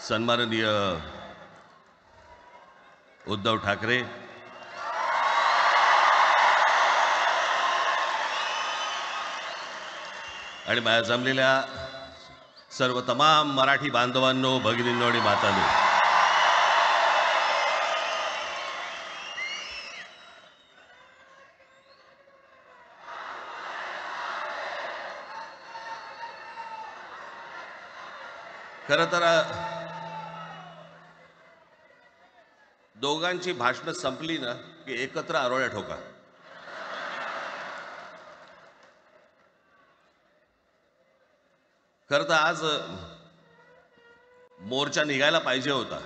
सन्माननीय उद्धव ठाकरे, आणि माझ्या जमलेल्या सर्व तमाम मराठी बांधवांनो, भगिनींनो आणि मातांनो, खरं तर दोघांची भाषणं संपली ना की एकत्र आरोळ्या ठोका. खरं तर आज मोर्चा निघायला पाहिजे होता.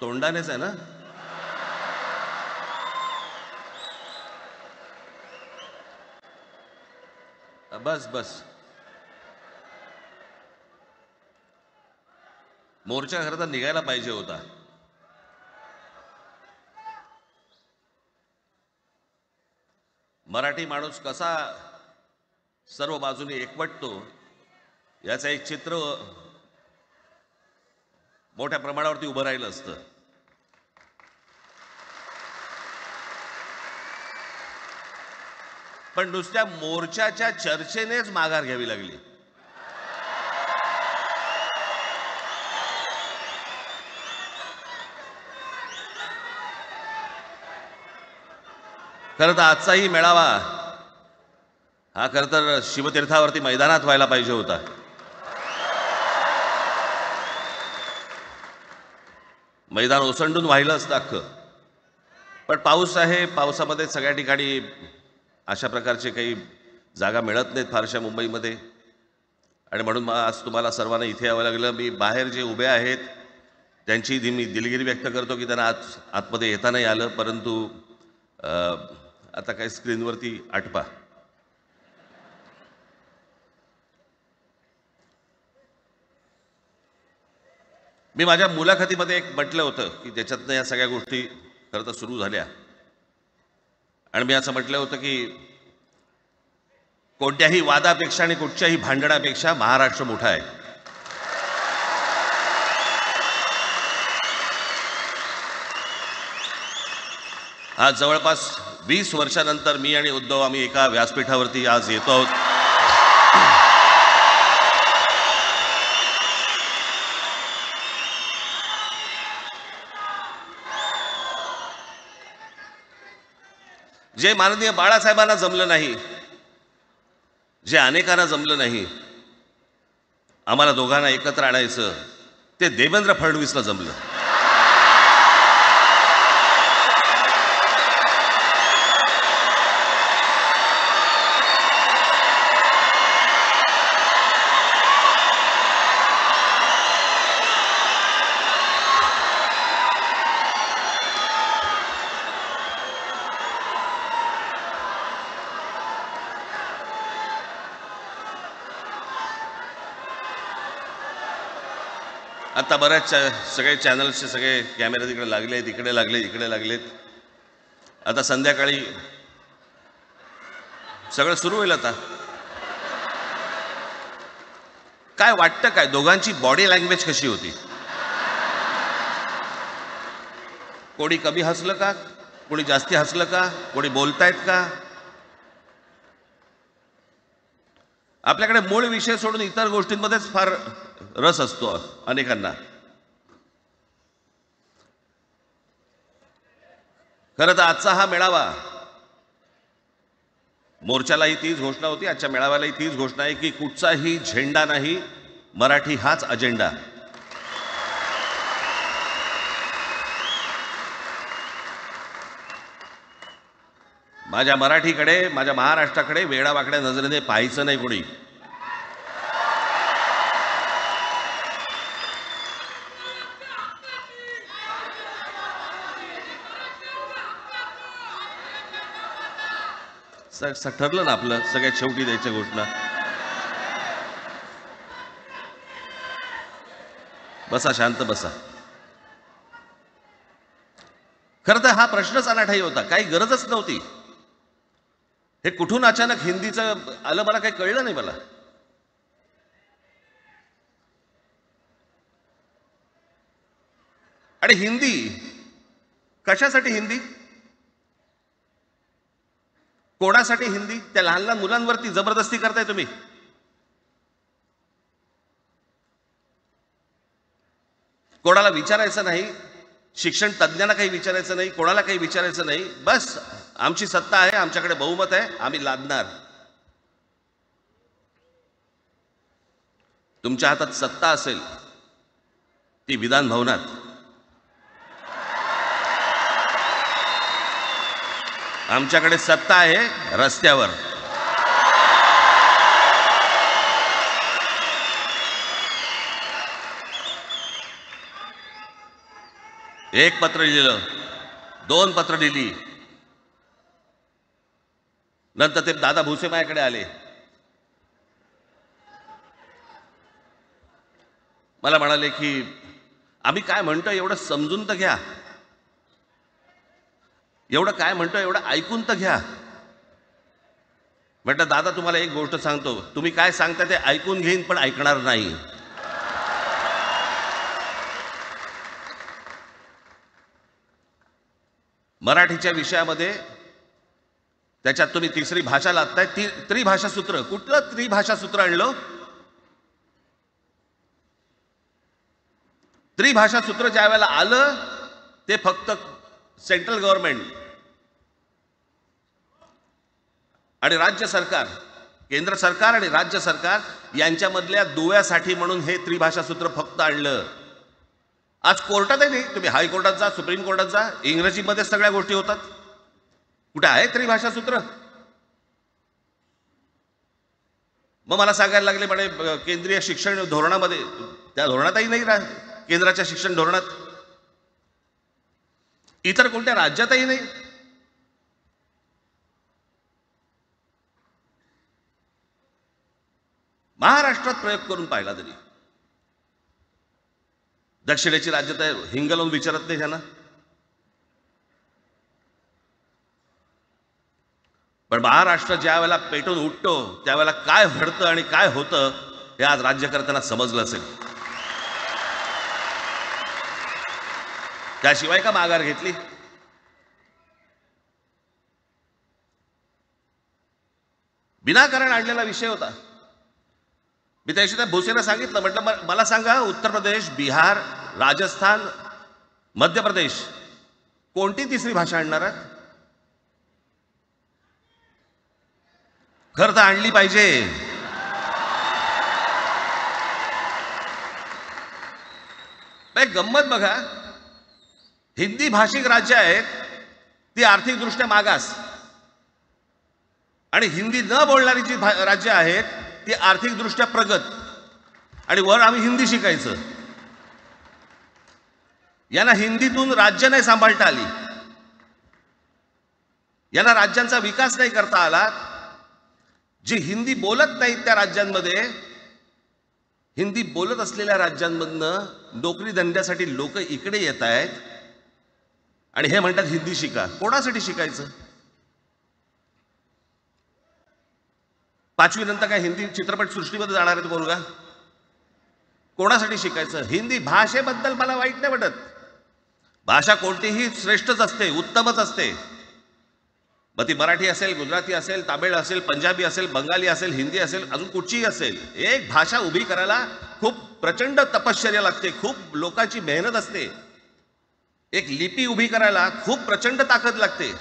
तोंडानेच आहे ना. बस बस, मोर्चा खरं तर निघायला पाहिजे होता. मराठी माणूस कसा सर्व बाजूने एकवटतो याचं एक चित्र मोठ्या प्रमाणावरती उभं राहिलं असतं. पण नुसत्या मोर्चाच्या चर्चेनेच माघार घ्यावी लागली. खरं तर आजचाही मेळावा हा खरं तर शिवतीर्थावरती मैदानात व्हायला पाहिजे होता. मैदान ओसंडून वाहिलं असतं अख्खं. पण पाऊस आहे, पावसामध्ये सगळ्या ठिकाणी अशा प्रकारचे काही जागा मिळत नाहीत फारशा मुंबईमध्ये, आणि म्हणून आज तुम्हाला सर्वांना इथे यावं लागलं. मी बाहेर जे उभे आहेत त्यांची मी दिलगिरी व्यक्त करतो की त्यांना आतमध्ये येता नाही आलं, परंतु आता काही स्क्रीनवरती आठवा. मी माझ्या मुलाखतीमध्ये एक म्हटलं होतं की त्याच्यातनं या सगळ्या गोष्टी खरं तर सुरू झाल्या, आणि मी असं म्हटलं होतं की कोणत्याही वादापेक्षा आणि कुठच्याही भांडणापेक्षा महाराष्ट्र मोठा आहे. आज जवळपास 20 वर्षानंतर मी आणि उद्धव आम्ही एका व्यासपीठावरती आज येतो आहोत. जे माननीय बाळासाहेबांना जमलं नाही, जे अनेकांना जमलं नाही, आम्हाला दोघांना एकत्र आणायचं, ते देवेंद्र फडणवीसला जमलं. आता बऱ्याच सगळे चॅनल्सचे सगळे कॅमेरे तिकडे लागले, तिकडे लागले, इकडे लागलेत. आता संध्याकाळी सगळं सुरू होईल. आता काय वाटतं, काय दोघांची बॉडी लँग्वेज कशी होती? कोणी कमी हसलं का? कोणी जास्ती हसलं का? कोणी बोलतायत का? आपल्याकडे मूळ विषय सोडून इतर गोष्टींमध्येच फार रस असतो अनेकांना. खरं तर आजचा हा मेळावा, मोर्चालाही तीच घोषणा होती, आजच्या मेळाव्यालाही तीच घोषणा आहे की कुठचाही झेंडा नाही, मराठी हाच अजेंडा. माझ्या मराठीकडे, माझ्या महाराष्ट्राकडे वेडावाकड्या नजरेने पाहायचं नाही कोणी. ठरलं ना आपलं, सगळ्यात शेवटी द्यायच्या घोषणा. बसा, शांत बसा. खरं तर हा प्रश्नच अनाठाई होता, काही गरजच नव्हती. हे कुठून अचानक हिंदीचं आलं मला काही कळलं नाही मला. आणि हिंदी कशासाठी हिंदी, कोणासाठी हिंदी? त्या लहान लहान मुलांवरती जबरदस्ती करताय तुम्ही. कोणाला विचारायचं नाही, शिक्षण तज्ज्ञांना काही विचारायचं नाही, कोणाला काही विचारायचं नाही. बस आमची सत्ता आहे, आमच्याकडे बहुमत आहे, आम्ही लादणार. तुमच्या हातात सत्ता असेल ती विधान भवनात, आमच्याकडे सत्ता आहे रस्त्यावर. एक पत्र लिहिलं, 2 पत्र लिहिली, नंतर ते दादा भुसे माझ्याकडे आले. मला म्हणाले की आम्ही काय म्हणतो एवढं समजून तर घ्या, एवढं काय म्हणतो एवढं ऐकून तर घ्या. म्हटलं दादा तुम्हाला एक गोष्ट सांगतो, तुम्ही काय सांगता ते ऐकून घेईन पण ऐकणार नाही. मराठीच्या विषयामध्ये त्याच्यात तुम्ही तिसरी भाषा लादताय. त्रिभाषा सूत्र, कुठलं त्रिभाषा सूत्र आणलं? त्रिभाषा सूत्र ज्या वेळेला आलं ते फक्त सेंट्रल गव्हर्नमेंट आणि राज्य सरकार, केंद्र सरकार आणि राज्य सरकार यांच्यामधल्या दुव्यासाठी म्हणून हे त्रिभाषा सूत्र फक्त आणलं. आज कोर्टातही नाही, तुम्ही हायकोर्टात जा, सुप्रीम कोर्टात जा, इंग्रजीमध्ये सगळ्या गोष्टी होतात. कुठे आहे त्रिभाषा सूत्र? मग मला सांगायला लागले म्हणे केंद्रीय शिक्षण धोरणामध्ये, त्या धोरणातही नाही राहत, केंद्राच्या शिक्षण धोरणात, इतर कोणत्या राज्यातही नाही. महाराष्ट्रात प्रयोग करून पाहिला तरी दक्षिणेची राज्य तर हिंग लावून विचारत नाही त्यांना. पण महाराष्ट्र ज्या वेळेला पेटून उठतो त्यावेळेला काय घडतं आणि काय होतं हे आज राज्यकर्त्यांना समजलं असेल. त्याशिवाय का माघार घेतली? विनाकारण आणलेला विषय होता. मी त्याशी त्या भुसेला सांगितलं, म्हटलं मला सांगा उत्तर प्रदेश, बिहार, राजस्थान, मध्य प्रदेश कोणती तिसरी भाषा आणणार आहेत? खरं तर आणली पाहिजे. एक गंमत बघा, हिंदी भाषिक राज्य आहेत ती आर्थिकदृष्ट्या मागास, आणि हिंदी न बोलणारी जी राज्य आहेत ती आर्थिकदृष्ट्या प्रगत, आणि वर आम्ही हिंदी शिकायचं. यांना हिंदीतून राज्य नाही सांभाळता आली, यांना राज्यांचा विकास नाही करता आला. जी हिंदी बोलत नाहीत त्या राज्यांमध्ये, हिंदी बोलत असलेल्या राज्यांमधनं नोकरी धंद्यासाठी लोक इकडे येत आहेत आणि हे म्हणतात हिंदी शिका. कोणासाठी शिकायचं? 5वी नंतर काय हिंदी चित्रपट सृष्टीमध्ये जाणार आहेत पोरगा? कोणासाठी शिकायचं? हिंदी भाषेबद्दल मला वाईट नाही वाटत, भाषा कोणतीही श्रेष्ठच असते, उत्तमच असते. मग ती मराठी असेल, गुजराती असेल, तामिळ असेल, पंजाबी असेल, बंगाली असेल, हिंदी असेल, अजून कुठचीही असेल. एक भाषा उभी करायला खूप प्रचंड तपश्चर्या लागते, खूप लोकांची मेहनत असते. एक लिपी उभी करायला खूप प्रचंड ताकद लागते.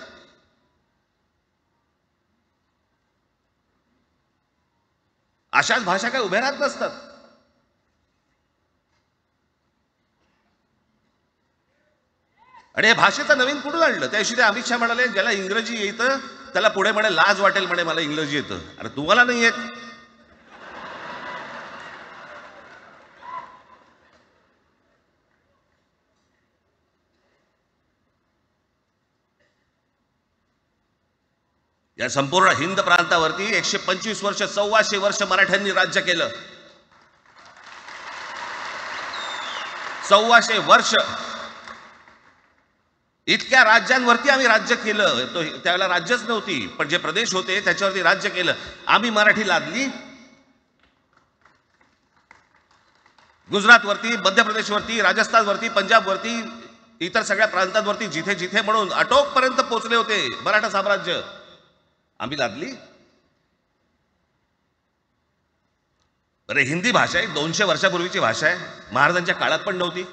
अशाच भाषा काय उभ्या राहत नसतात. आणि या भाषेचं नवीन कुठून आणलं? त्याविषयी अमित शहा म्हणाले ज्याला इंग्रजी येतं त्याला पुढे म्हणे लाज वाटेल, म्हणे मला इंग्रजी येतं. अरे तुम्हाला नाही येत? या संपूर्ण हिंद प्रांतावरती 125 वर्ष, 1400 वर्ष मराठ्यांनी राज्य केलं. 1400 वर्ष. इतक्या राज्यांवरती आम्ही राज्य केलं. तो त्यावेळेला राज्यच नव्हती, पण जे प्रदेश होते त्याच्यावरती राज्य केलं. आम्ही मराठी लादली गुजरातवरती, मध्य प्रदेशवरती, राजस्थानवरती, पंजाबवरती, इतर सगळ्या प्रांतांवरती जिथे जिथे म्हणून अटोकपर्यंत पोहोचले होते मराठा साम्राज्य, आम्ही लादली. अरे हिंदी भाषा आहे, 200 वर्षापूर्वीची भाषा आहे, महाराजांच्या काळात पण नव्हती.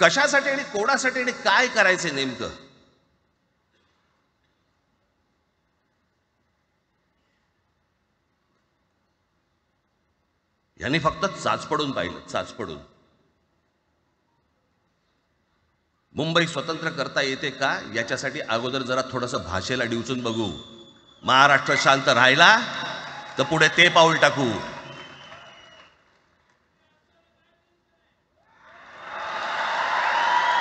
कशासाठी आणि कोणासाठी आणि काय करायचे नेमकं? यांनी फक्त चाचपडून पाहिलं, चाचपडून. मुंबई स्वतंत्र करता येते का याच्यासाठी अगोदर जरा थोडंसं भाषेला डिवचून बघू. महाराष्ट्र शांत राहिला तर पुढे ते पाऊल टाकू.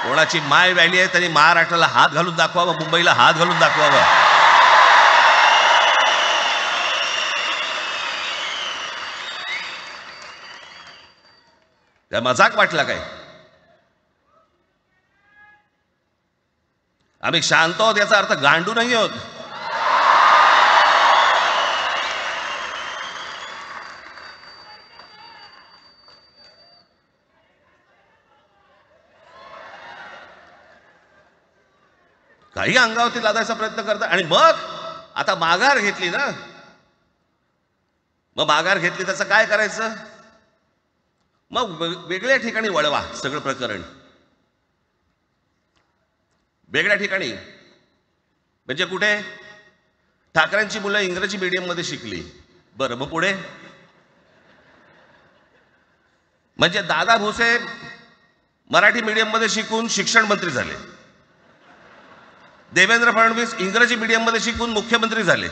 कोणाची माय व्हॅली आहे त्यांनी महाराष्ट्राला हात घालून दाखवावा, मुंबईला हात घालून दाखवावा. काय मजाक वाटला काय? आम्ही शांत आहोत याचा अर्थ गांडू नाही आहोत. काही अंगावरती लादायचा प्रयत्न करता आणि मग आता माघार घेतली ना, मग माघार घेतली त्याचं काय करायचं? मग वेगळ्या ठिकाणी वळवा सगळं प्रकरण. वेगळ्या ठिकाणी म्हणजे कुठे? ठाकरेंची मुलं इंग्रजी मीडियम मध्ये शिकली, बरं मग पुढे? म्हणजे दादा भुसे मराठी मीडियम मध्ये शिकून शिक्षण मंत्री झाले, देवेंद्र फडणवीस इंग्रजी मीडियम मध्ये शिकून मुख्यमंत्री झाले.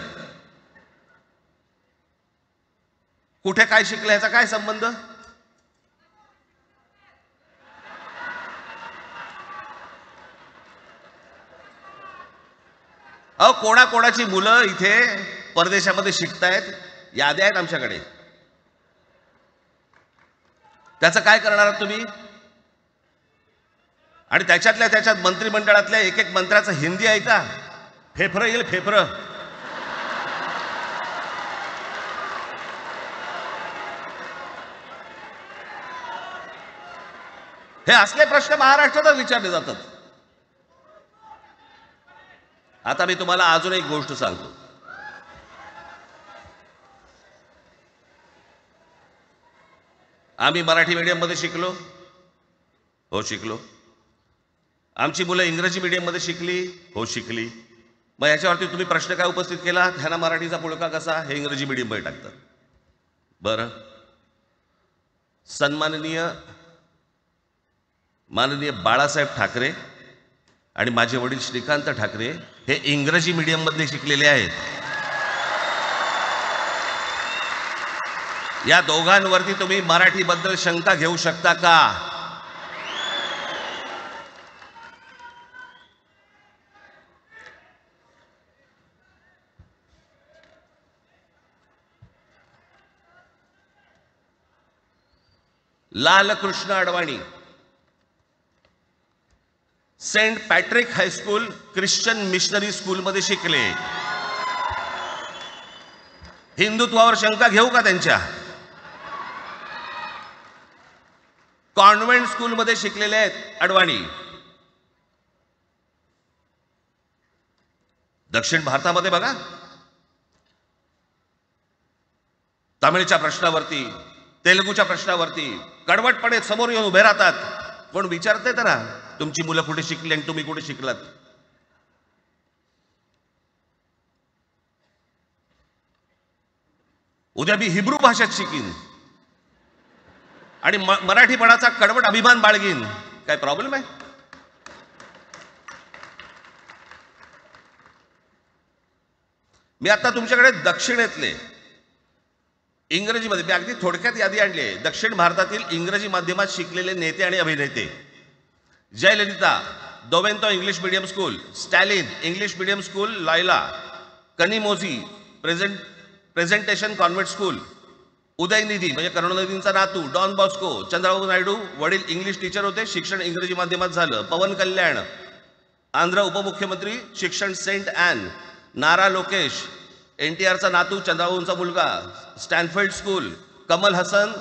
कुठे काय शिकले याचा काय संबंध? अहो कोणाकोणाची मुलं इथे परदेशामध्ये शिकतायत, याद्या आहेत आमच्याकडे. त्याचं काय करणार आहात तुम्ही? आणि त्याच्यातल्या त्याच्यात मंत्रिमंडळातल्या एक एक मंत्र्याचं हिंदी आहे का? फेफरं येईल, फेफरं. हे असले प्रश्न महाराष्ट्रातच विचारले जातात. आता मी तुम्हाला अजून एक गोष्ट सांगतो. आम्ही मराठी मीडियम मध्ये शिकलो, हो शिकलो. आमची मुलं इंग्रजी मीडियम मध्ये शिकली, हो शिकली. मग याच्यावरती तुम्ही प्रश्न काय उपस्थित केला? ह्यांना मराठीचा पुळका कसा? हे इंग्रजी मीडियम मध्ये टाकतात. बरं, सन्माननीय माननीय बाळासाहेब ठाकरे आणि माझे वडील श्रीकांत ठाकरे हे इंग्रजी मीडियम मध्ये शिकलेले आहेत. या दोघांवरती तुम्ही मराठीबद्दल शंका घेऊ शकता का? Lalkrishna Advani Saint Patrick high school Christian missionary school मध्ये शिकले. हिंदुत्वावर शंका घेऊ का त्यांच्या? कॉन्व्हेंट स्कूल मध्ये शिकलेले आहेत अडवाणी. दक्षिण भारतामध्ये बघा, तमिळच्या प्रश्नावरती, तेलुगूच्या प्रश्नावरती कडवटपणे समोर येऊन उभे राहतात. कोण विचारते तर ना, तुमची मुलं कुठे शिकली आणि तुम्ही कुठे शिकलात? उद्या मी हिब्रू भाषेत शिकीन आणि मराठीपणाचा कडवट अभिमान बाळगीन, काय प्रॉब्लेम आहे? मी आता तुमच्याकडे दक्षिणेतले इंग्रजीमध्ये, मी अगदी थोडक्यात यादी आणली आहे. दक्षिण भारतातील इंग्रजी माध्यमात शिकलेले नेते आणि अभिनेते: जयललिता दोवेंतो English medium school, Stalin English medium school Loyola, Kanimozhi presentation convent school, Udhayanidhi म्हणजे करुणानिधींचा नातू डॉन बॉस्को. चंद्रबाबू नायडू वडील इंग्लिश टीचर होते, शिक्षण इंग्रजी माध्यमात झालं. पवन कल्याण आंध्र उपमुख्यमंत्री, शिक्षण सेंट ॲन. नारा लोकेश NTRचा नातू, चंद्रबाबूंचा मुलगा, Stanford school. Kamal Haasan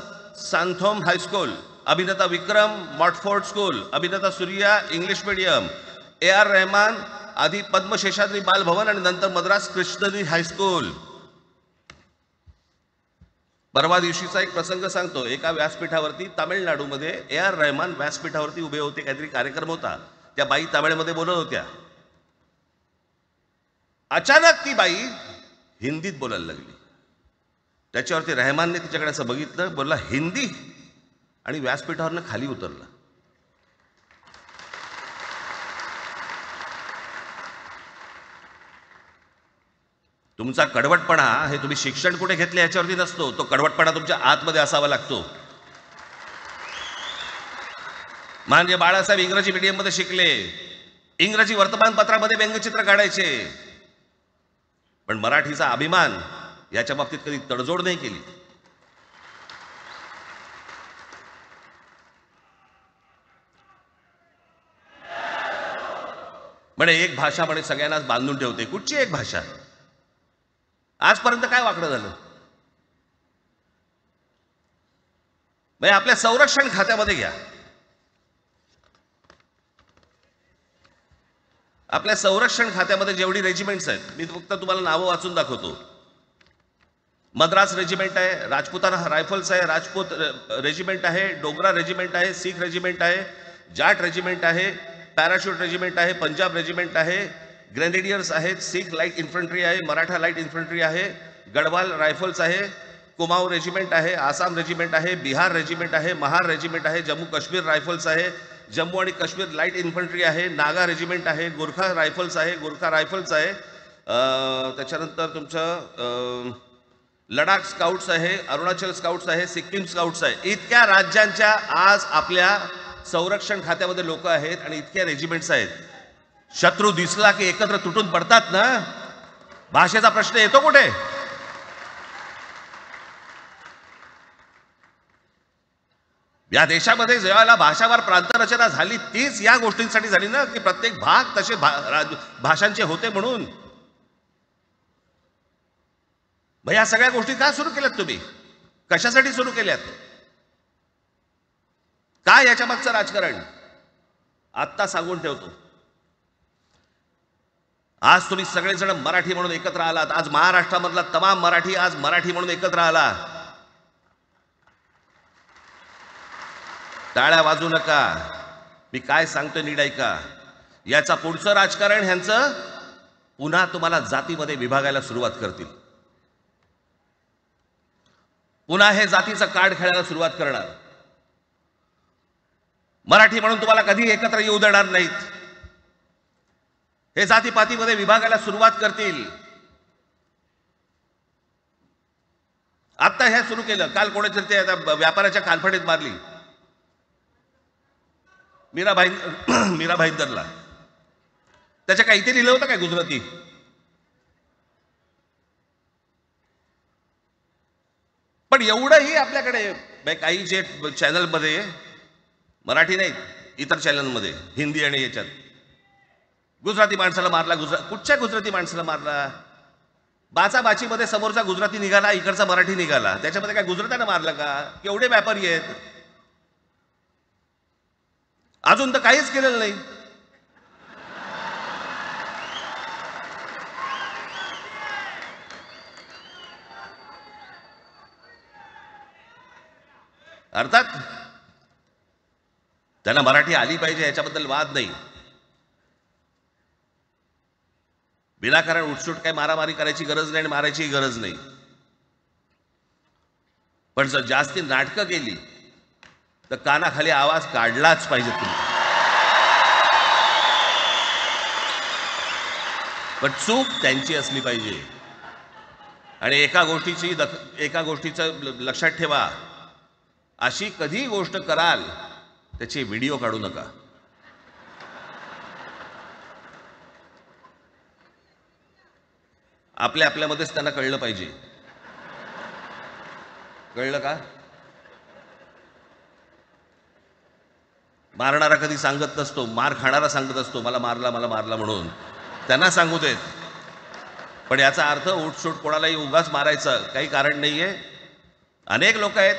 Santhome high school. अभिनेता विक्रम मॉटफोर्ड स्कूल. अभिनेता Suriya English medium. AR Rahman आधी पद्मशेषाद्री बालभवन आणि नंतर मद्रास कृष्णरी हायस्कूल. परवा दिवशीचा एक प्रसंग सांगतो. एका व्यासपीठावरती तामिळनाडूमध्ये AR रहमान व्यासपीठावरती उभे होते, काहीतरी कार्यक्रम होता. त्या बाई तामिळमध्ये बोलत होत्या. अचानक ती बाई हिंदीत बोलायला लागली. त्याच्यावरती रहमानने तिच्याकडे असं बघितलं, बोलला हिंदी, आणि व्यासपीठावरनं खाली उतरला. तुमचा कडवटपणा हे तुम्ही शिक्षण कुठे घेतले याच्यावरती नसतो, तो कडवटपणा तुमच्या आतमध्ये असावा लागतो. म्हणजे बाळासाहेब इंग्रजी मीडियममध्ये शिकले, इंग्रजी वर्तमानपत्रामध्ये व्यंगचित्र काढायचे, पण मराठीचा अभिमान याच्या बाबतीत कधी तडजोड नाही केली. म्हणे एक भाषा म्हणे सगळ्यांनाच बांधून ठेवते. कुठची एक भाषा? आजपर्यंत काय वाकडं झालं? म्हणजे आपल्या संरक्षण खात्यामध्ये घ्या. आपल्या संरक्षण खात्यामध्ये जेवढी रेजिमेंट्स आहेत, मी फक्त तुम्हाला नावं वाचून दाखवतो. मद्रास रेजिमेंट आहे, राजपुताना रायफल्स आहे, राजपूत रेजिमेंट आहे, डोगरा रेजिमेंट आहे, सीख रेजिमेंट आहे, जाट रेजिमेंट आहे, पॅराशूट रेजिमेंट आहे, पंजाब रेजिमेंट आहे, ग्रेनेडियर्स आहेत, सीख लाईट इन्फंट्री आहे, मराठा लाईट इन्फंट्री आहे, गढवाल रायफल्स आहे, कुमाऊं रेजिमेंट आहे, आसाम रेजिमेंट आहे, बिहार रेजिमेंट आहे, महार रेजिमेंट आहे, जम्मू काश्मीर रायफल्स आहे, जम्मू आणि काश्मीर लाईट इन्फंट्री आहे, नागा रेजिमेंट आहे, गोरखा रायफल्स आहे, गोरखा रायफल्स आहे, त्याच्यानंतर तुमचं लडाख स्काउट्स आहे, अरुणाचल स्काउट्स आहे, सिक्कीम स्काउट्स आहे. इतक्या राज्यांच्या आज आपल्या संरक्षण खात्यामध्ये लोक आहेत आणि इतक्या रेजिमेंट्स आहेत. शत्रू दिसला की एकत्र तुटून पडतात ना. भाषेचा प्रश्न येतो कुठे? या देशामध्ये जेव्हा भाषावार प्रांतरचना झाली तीच या गोष्टींसाठी झाली ना, की प्रत्येक भाग तसे भाषांचे होते म्हणून. मग या सगळ्या गोष्टी का सुरू केल्यात तुम्ही? कशासाठी सुरू केल्यात? काय याच्या मागचं राजकारण? आत्ता सांगून ठेवतो. आज तुम्ही सगळेजण मराठी म्हणून एकत्र आलात. आज महाराष्ट्रामधला तमाम मराठी आज मराठी म्हणून एकत्र आला. टाळ्या वाजू नका. मी काय सांगतोय नीट ऐका. याचा पुढचं राजकारण ह्यांचं पुन्हा तुम्हाला जातीमध्ये विभागायला सुरुवात करतील. पुन्हा हे जातीचं कार्ड खेळायला सुरुवात करणार. मराठी म्हणून तुम्हाला कधी एकत्र येऊ देणार नाहीत. हे जातीपातीमध्ये विभागायला सुरुवात करतील. आता हे सुरू केलं. काल कोणाच्या ते व्यापाऱ्याच्या कानफडीत मारली मीरा भाईंदरला. त्याच्या काही ते लिहिलं होतं काय गुजराती? पण एवढंही आपल्याकडे काही जे चॅनलमध्ये, मराठी नाही इतर चॅनलमध्ये, हिंदी आणि याच्यात गुजराती माणसाला मारला. कुठच्या गुजराती माणसाला मारला? बाचाबाचीमध्ये समोरचा गुजराती निघाला, इकडचा मराठी निघाला. त्याच्यामध्ये काय गुजरात्यानं मारलं का? केवढे व्यापारी आहेत. अजून तर काहीच केलेलं नाही. अर्थात त्यांना मराठी आली पाहिजे याच्याबद्दल वाद नाही. विनाकारण उठसूट काही मारामारी करायची गरज नाही आणि मारायची गरज नाही. पण जर जास्ती नाटकं केली तर कानाखाली आवाज काढलाच पाहिजे तुम्ही. पण चूक त्यांची असली पाहिजे. आणि एका गोष्टीचं लक्षात ठेवा, अशी कधी गोष्ट कराल त्याचे व्हिडिओ काढू नका. आपल्यामध्येच त्यांना कळलं पाहिजे. कळलं का? मारणारा कधी सांगत नसतो, मार खाणारा सांगत असतो मला मारला म्हणून. त्यांना सांगू देत. पण याचा अर्थ उठसूट कोणालाही उगाच मारायचं काही कारण नाहीये. अनेक लोक आहेत,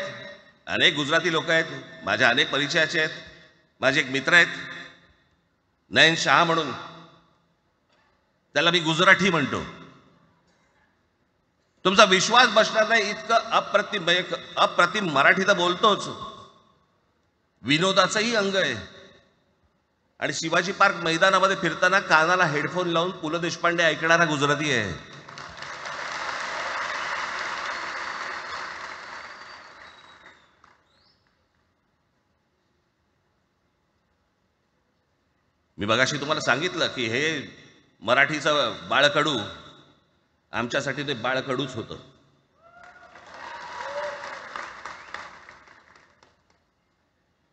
अनेक गुजराती लोक आहेत, माझ्या अनेक परिचयाचे आहेत. माझे एक मित्र आहेत नयन शहा म्हणून, त्याला मी गुजराठी म्हणतो. तुमचा विश्वास बसणार नाही इतकं अप्रतिम मराठी तर बोलतोच, विनोदाचंही अंग आहे. आणि शिवाजी पार्क मैदानामध्ये फिरताना कानाला हेडफोन लावून पु ल देशपांडे ऐकणारा गुजराती आहे. मी मगाशी तुम्हाला सांगितलं की हे मराठीचं बाळकडू, आमच्यासाठी ते बाळकडूच होतं.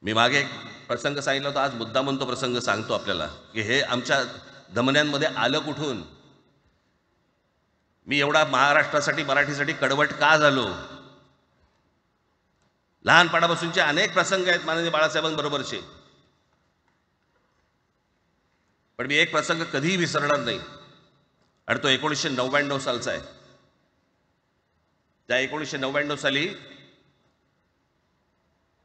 मी मागे एक प्रसंग सांगितला होता, आज मुद्दामून तो प्रसंग सांगतो आपल्याला की हे आमच्या धमन्यांमध्ये आलं कुठून. मी एवढा महाराष्ट्रासाठी मराठीसाठी कडवट का झालो. लहानपणापासूनचे अनेक प्रसंग आहेत माननीय बाळासाहेबांबरोबरचे, पण मी एक प्रसंग कधीही विसरणार नाही आणि तो 1999 सालचा आहे. त्या 1999 साली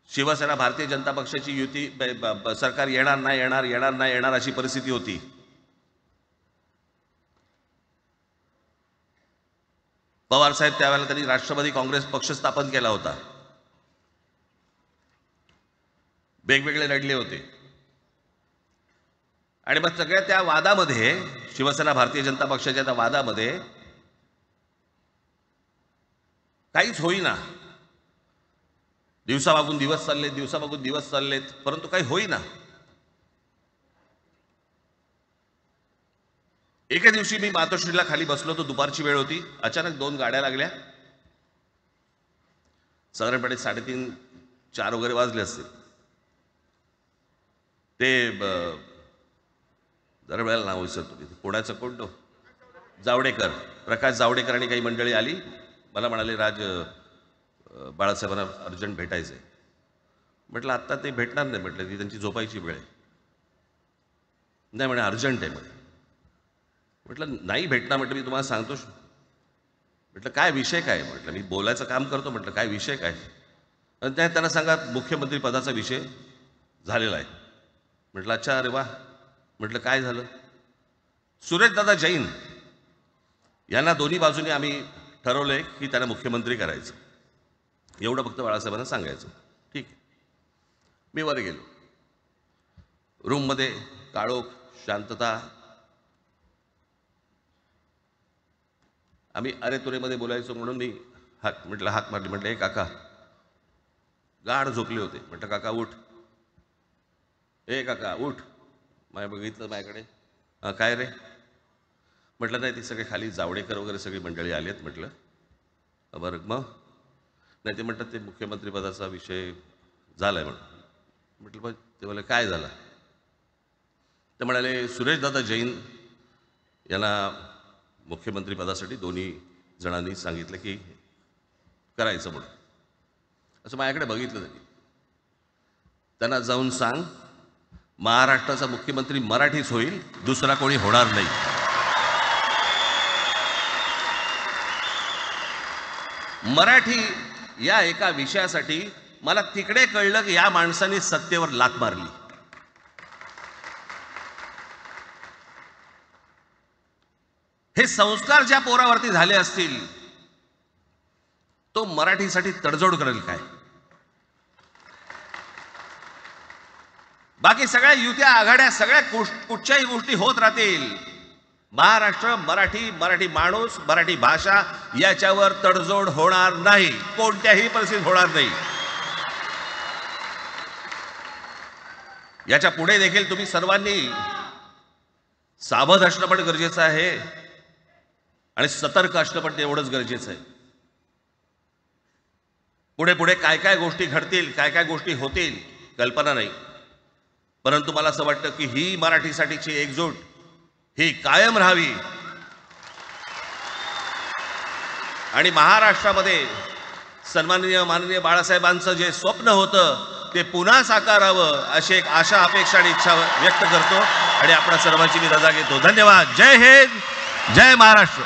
शिवसेना भारतीय जनता पक्षाची युती सरकार येणार नाही अशी परिस्थिती होती. पवार साहेब त्यावेळेला त्यांनी राष्ट्रवादी काँग्रेस पक्ष स्थापन केला होता. वेगवेगळे लढले होते आणि मग सगळ्या त्या वादामध्ये, शिवसेना भारतीय जनता पक्षाच्या त्या वादामध्ये काहीच होईना. दिवसामागून दिवस चाललेत, परंतु काही होईना. एके दिवशी मी मातोश्रीला खाली बसलो होतो, दुपारची वेळ होती. अचानक 2 गाड्या लागल्या. साधारणपणे 3:30-4 वगैरे वाजले असते. ते जरा वेळेला नाव विसरतो, पुण्याचं कोण जावडेकर, प्रकाश जावडेकर आणि काही मंडळी आली. मला म्हणाले, राज बाळासाहेबांना अर्जंट भेटायचं आहे. म्हटलं आत्ता ते भेटणार नाही, म्हटलं ती त्यांची झोपायची वेळ आहे. नाही म्हणे अर्जंट आहे म्हणे. म्हटलं नाही भेटणार, म्हटलं मी तुम्हाला सांगतो. म्हटलं काय विषय काय? म्हटलं मी बोलायचं काम करतो, म्हटलं काय विषय काय? आणि त्यांना सांगा मुख्यमंत्री पदाचा विषय झालेला आहे. म्हटलं अच्छा, अरे वा. म्हटलं काय झालं? सुरेशदादा जैन यांना दोन्ही बाजूने आम्ही ठरवलंय की त्यांना मुख्यमंत्री करायचं, एवढं फक्त बाळासाहेबांना सांगायचं. ठीक आहे. मी वर गेलो. रूममध्ये काळोख, शांतता. आम्ही अरे तुरेमध्ये बोलायचो म्हणून मी हाक मारली. म्हटलं हे काका गाढ झोपले होते. म्हटलं काका उठ, ए काका उठ. बघितलं माझ्याकडे. काय रे? म्हटलं नाही, ती सगळे खाली जावडेकर वगैरे सगळी मंडळी आली आहेत. म्हटलं बरं मग? नाही ते म्हणतात ते मुख्यमंत्री पदाचा विषय झालाय म्हणून. म्हटलं बघ. ते म्हणाले काय झालं? ते म्हणाले सुरेशदादा जैन यांना मुख्यमंत्री पदासाठी दोन्ही जणांनी सांगितलं की करायचं म्हणून. असं माझ्याकडे बघितलं त्यांनी. त्यांना जाऊन सांग महाराष्ट्राचा मुख्यमंत्री मराठीच होईल, दुसरा कोणी होणार नाही. मराठी या एका विषयासाठी मला तिकडे कळलं की या माणसाने सत्तेवर लाथ मारली. हे संस्कार ज्या पोरावरती झाले असतील तो मराठीसाठी तडजोड करेल काय? बाकी सगळ्या युत्या आघाड्या सगळ्या कुठच्याही गोष्टी होत राहतील. महाराष्ट्र, मराठी माणूस, मराठी भाषा याच्यावर तडजोड होणार नाही, कोणत्याही परिस्थितीत होणार नाही. याच्या पुढे देखील तुम्ही सर्वांनी सावध असणं पण गरजेचं आहे आणि सतर्क असणं पण तेवढंच गरजेचं आहे. पुढे पुढे काय काय गोष्टी घडतील, काय काय गोष्टी होतील कल्पना नाही. परंतु मला असं वाटतं की ही मराठीसाठीची एकजूट ही कायम राहावी आणि महाराष्ट्रामध्ये सन्माननीय माननीय बाळासाहेबांचं जे स्वप्न होतं ते पुन्हा साकारावं अशी एक आशा अपेक्षा आणि इच्छा व्यक्त करतो आणि आपल्या सर्वांची मी रजा घेतो. धन्यवाद. जय हिंद, जय महाराष्ट्र.